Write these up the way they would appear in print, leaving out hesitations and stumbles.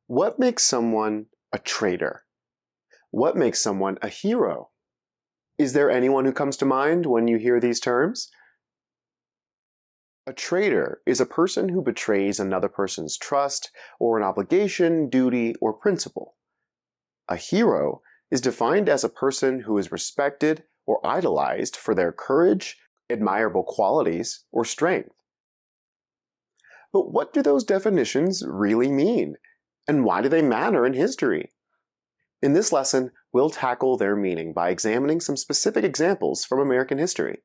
What makes someone a traitor? What makes someone a hero? Is there anyone who comes to mind when you hear these terms? A traitor is a person who betrays another person's trust or an obligation, duty, or principle. A hero is defined as a person who is respected or idolized for their courage, admirable qualities, or strength. But what do those definitions really mean? And why do they matter in history? In this lesson, we'll tackle their meaning by examining some specific examples from American history.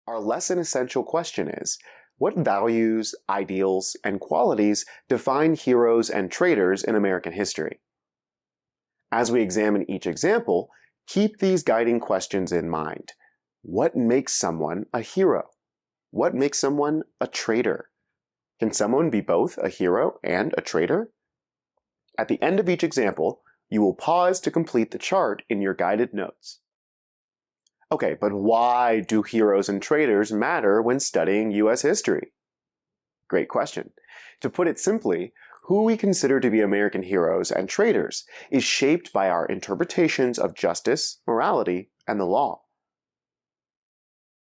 Our lesson essential question is, what values, ideals, and qualities define heroes and traitors in American history? As we examine each example, keep these guiding questions in mind. What makes someone a hero? What makes someone a traitor? Can someone be both a hero and a traitor? At the end of each example, you will pause to complete the chart in your guided notes. Okay, but why do heroes and traitors matter when studying U.S. history? Great question. To put it simply, who we consider to be American heroes and traitors is shaped by our interpretations of justice, morality, and the law.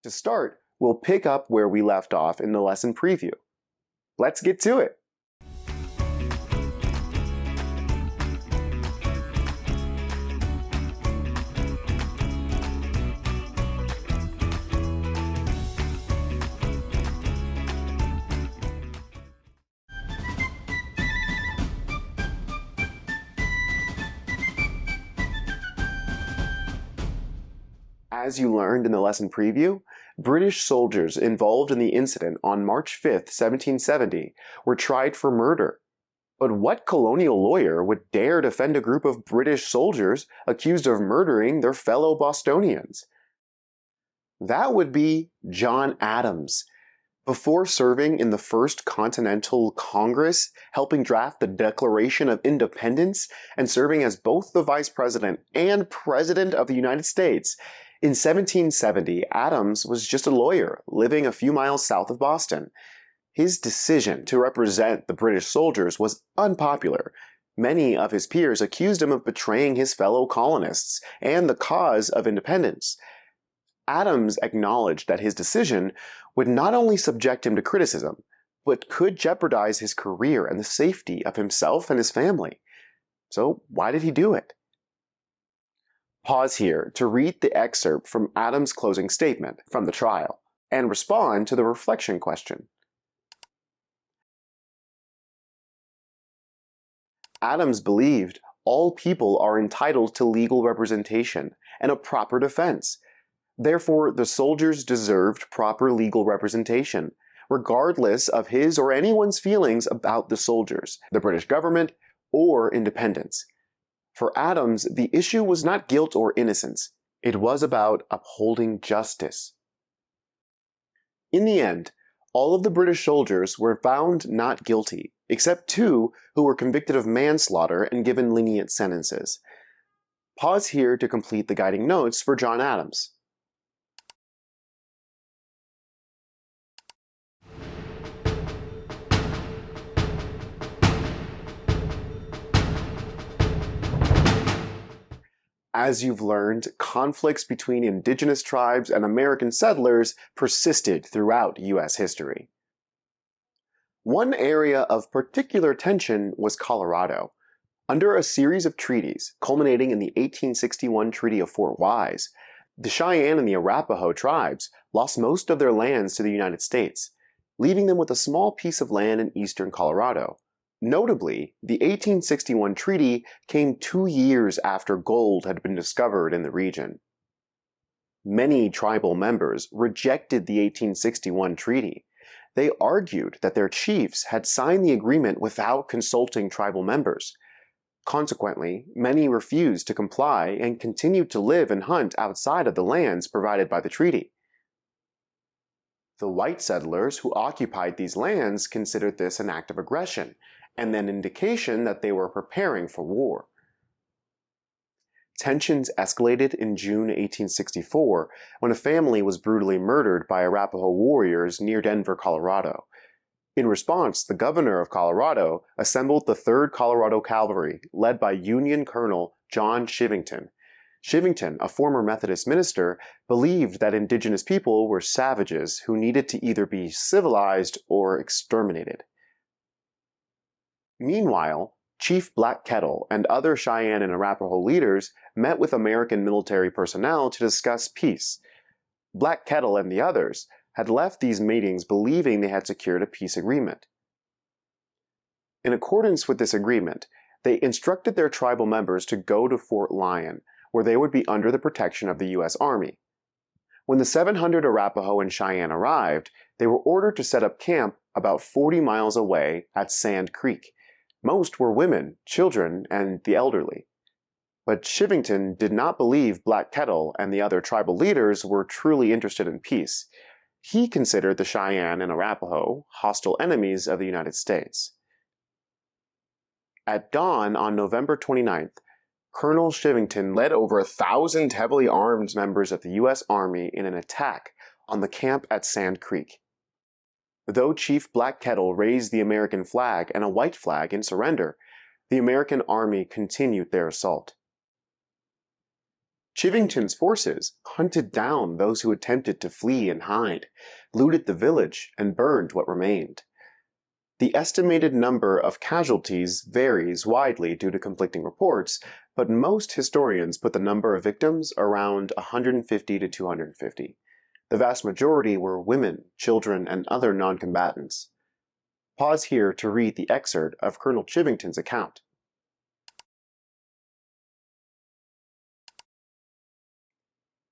To start, we'll pick up where we left off in the lesson preview. Let's get to it! As you learned in the lesson preview, British soldiers involved in the incident on March 5, 1770, were tried for murder. But what colonial lawyer would dare defend a group of British soldiers accused of murdering their fellow Bostonians? That would be John Adams. Before serving in the First Continental Congress, helping draft the Declaration of Independence, and serving as both the Vice President and President of the United States, in 1770, Adams was just a lawyer living a few miles south of Boston. His decision to represent the British soldiers was unpopular. Many of his peers accused him of betraying his fellow colonists and the cause of independence. Adams acknowledged that his decision would not only subject him to criticism, but could jeopardize his career and the safety of himself and his family. So why did he do it? Pause here to read the excerpt from Adams' closing statement from the trial and respond to the reflection question. Adams believed all people are entitled to legal representation and a proper defense. Therefore, the soldiers deserved proper legal representation, regardless of his or anyone's feelings about the soldiers, the British government, or independence. For Adams, the issue was not guilt or innocence. It was about upholding justice. In the end, all of the British soldiers were found not guilty, except two who were convicted of manslaughter and given lenient sentences. Pause here to complete the guiding notes for John Adams. As you've learned, conflicts between indigenous tribes and American settlers persisted throughout U.S. history. One area of particular tension was Colorado. Under a series of treaties, culminating in the 1861 Treaty of Fort Wise, the Cheyenne and the Arapaho tribes lost most of their lands to the United States, leaving them with a small piece of land in eastern Colorado. Notably, the 1861 treaty came 2 years after gold had been discovered in the region. Many tribal members rejected the 1861 treaty. They argued that their chiefs had signed the agreement without consulting tribal members. Consequently, many refused to comply and continued to live and hunt outside of the lands provided by the treaty. The white settlers who occupied these lands considered this an act of aggression, and an indication that they were preparing for war. Tensions escalated in June 1864 when a family was brutally murdered by Arapaho warriors near Denver, Colorado. In response, the governor of Colorado assembled the 3rd Colorado Cavalry, led by Union Colonel John Chivington. Chivington, a former Methodist minister, believed that indigenous people were savages who needed to either be civilized or exterminated. Meanwhile, Chief Black Kettle and other Cheyenne and Arapaho leaders met with American military personnel to discuss peace. Black Kettle and the others had left these meetings believing they had secured a peace agreement. In accordance with this agreement, they instructed their tribal members to go to Fort Lyon, where they would be under the protection of the U.S. Army. When the 700 Arapaho and Cheyenne arrived, they were ordered to set up camp about 40 miles away at Sand Creek. Most were women, children, and the elderly. But Chivington did not believe Black Kettle and the other tribal leaders were truly interested in peace. He considered the Cheyenne and Arapaho hostile enemies of the United States. At dawn on November 29th, Colonel Chivington led over 1,000 heavily armed members of the U.S. Army in an attack on the camp at Sand Creek. Though Chief Black Kettle raised the American flag and a white flag in surrender, the American Army continued their assault. Chivington's forces hunted down those who attempted to flee and hide, looted the village, and burned what remained. The estimated number of casualties varies widely due to conflicting reports, but most historians put the number of victims around 150 to 250. The vast majority were women, children, and other non-combatants. Pause here to read the excerpt of Colonel Chivington's account.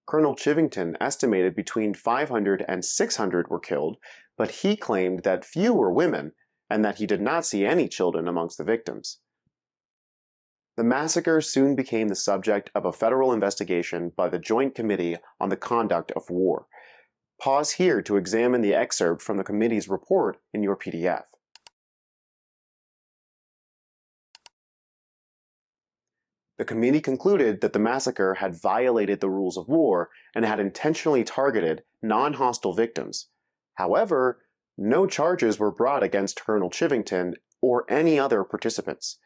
Colonel Chivington estimated between 500 and 600 were killed, but he claimed that few were women and that he did not see any children amongst the victims. The massacre soon became the subject of a federal investigation by the Joint Committee on the Conduct of War. Pause here to examine the excerpt from the committee's report in your PDF. The committee concluded that the massacre had violated the rules of war and had intentionally targeted non-hostile victims. However, no charges were brought against Colonel Chivington or any other participants.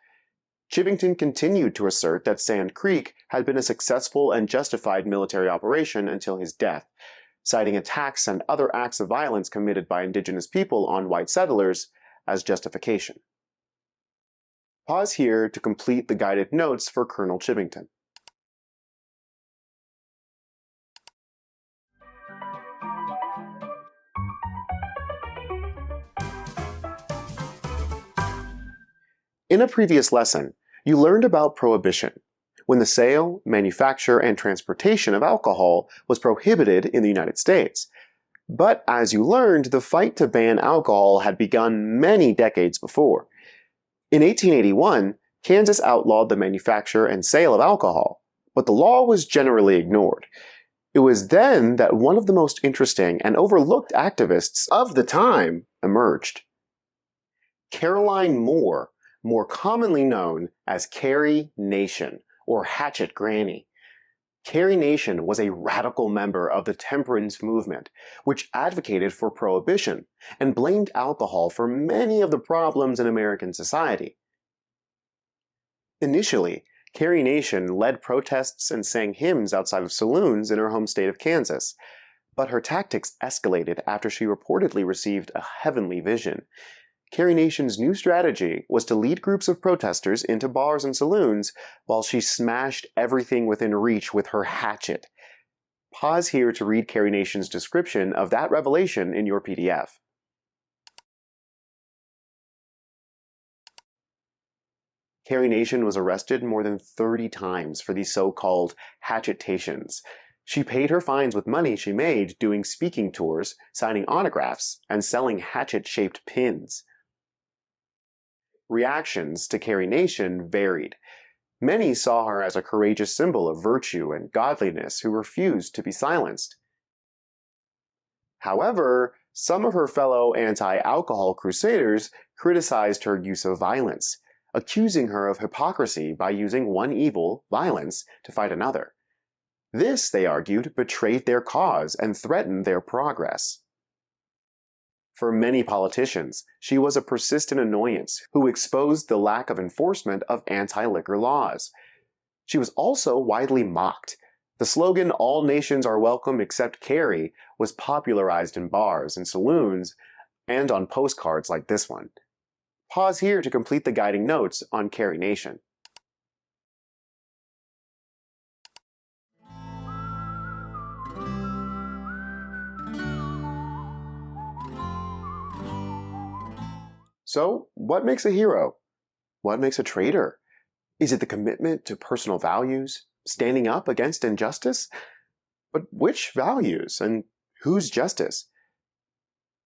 Chivington continued to assert that Sand Creek had been a successful and justified military operation until his death, citing attacks and other acts of violence committed by indigenous people on white settlers as justification. Pause here to complete the guided notes for Colonel Chivington. In a previous lesson, you learned about prohibition, when the sale, manufacture, and transportation of alcohol was prohibited in the United States. But as you learned, the fight to ban alcohol had begun many decades before. In 1881, Kansas outlawed the manufacture and sale of alcohol, but the law was generally ignored. It was then that one of the most interesting and overlooked activists of the time emerged. Caroline Moore, more commonly known as Carrie Nation, or Hatchet Granny. Carrie Nation was a radical member of the temperance movement, which advocated for prohibition and blamed alcohol for many of the problems in American society. Initially, Carrie Nation led protests and sang hymns outside of saloons in her home state of Kansas, but her tactics escalated after she reportedly received a heavenly vision. Carrie Nation's new strategy was to lead groups of protesters into bars and saloons while she smashed everything within reach with her hatchet. Pause here to read Carrie Nation's description of that revelation in your PDF. Carrie Nation was arrested more than 30 times for these so-called hatchetations. She paid her fines with money she made doing speaking tours, signing autographs, and selling hatchet-shaped pins. Reactions to Carrie Nation varied. Many saw her as a courageous symbol of virtue and godliness who refused to be silenced. However, some of her fellow anti-alcohol crusaders criticized her use of violence, accusing her of hypocrisy by using one evil, violence, to fight another. This, they argued, betrayed their cause and threatened their progress. For many politicians, she was a persistent annoyance who exposed the lack of enforcement of anti-liquor laws. She was also widely mocked. The slogan, "All nations are welcome except Carrie," was popularized in bars and saloons and on postcards like this one. Pause here to complete the guiding notes on Carrie Nation. So, what makes a hero? What makes a traitor? Is it the commitment to personal values, standing up against injustice? But which values and whose justice?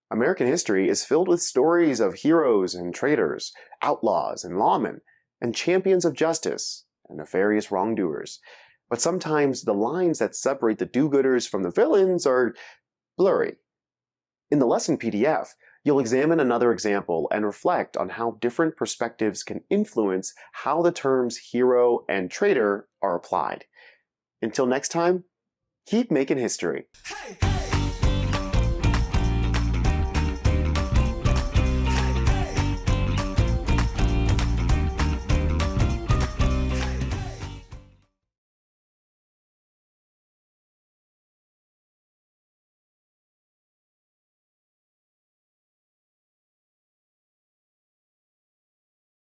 American history is filled with stories of heroes and traitors, outlaws and lawmen, and champions of justice and nefarious wrongdoers. But sometimes the lines that separate the do-gooders from the villains are blurry. In the lesson PDF, you'll examine another example and reflect on how different perspectives can influence how the terms hero and traitor are applied. Until next time, keep making history. Hey!